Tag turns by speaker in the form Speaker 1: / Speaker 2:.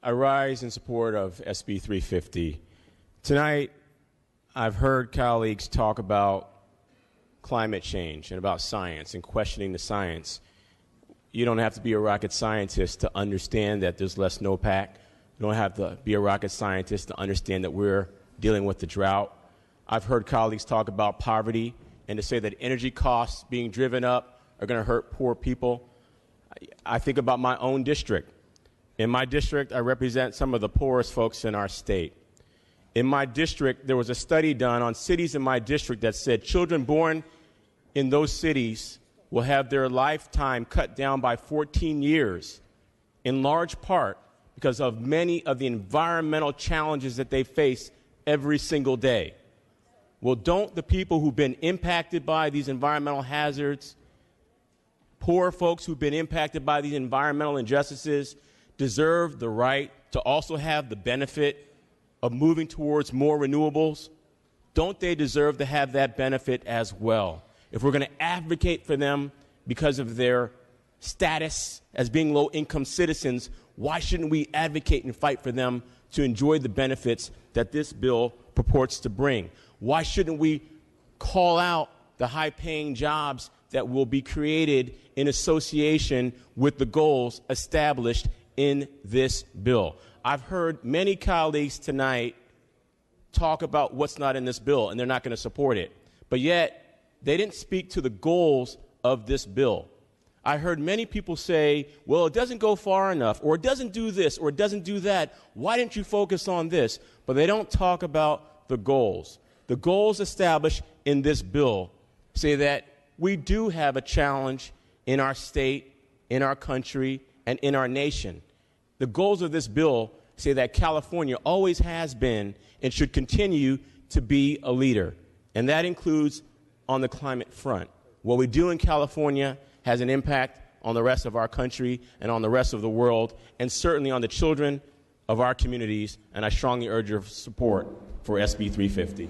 Speaker 1: I rise in support of SB 350. Tonight, I've heard colleagues talk about climate change and about science and questioning the science. You don't have to be a rocket scientist to understand that there's less snowpack. You don't have to be a rocket scientist to understand that we're dealing with the drought. I've heard colleagues talk about poverty and to say that energy costs being driven up are going to hurt poor people. I think about my own district. In my district, I represent some of the poorest folks in our state. In my district, there was a study done on cities in my district that said children born in those cities will have their lifetime cut down by 14 years, in large part because of many of the environmental challenges that they face every single day. Well, don't the people who've been impacted by these environmental hazards, poor folks who've been impacted by these environmental injustices, deserve the right to also have the benefit of moving towards more renewables? Don't they deserve to have that benefit as well? If we're going to advocate for them because of their status as being low-income citizens, why shouldn't we advocate and fight for them to enjoy the benefits that this bill purports to bring? Why shouldn't we call out the high-paying jobs that will be created in association with the goals established in this bill? I've heard many colleagues tonight talk about what's not in this bill, and they're not going to support it. But yet, they didn't speak to the goals of this bill. I heard many people say, well, it doesn't go far enough, or it doesn't do this, or it doesn't do that. Why didn't you focus on this? But they don't talk about the goals. The goals established in this bill say that we do have a challenge in our state, in our country, and in our nation. The goals of this bill say that California always has been and should continue to be a leader, and that includes on the climate front. What we do in California has an impact on the rest of our country and on the rest of the world, and certainly on the children of our communities, and I strongly urge your support for SB 350.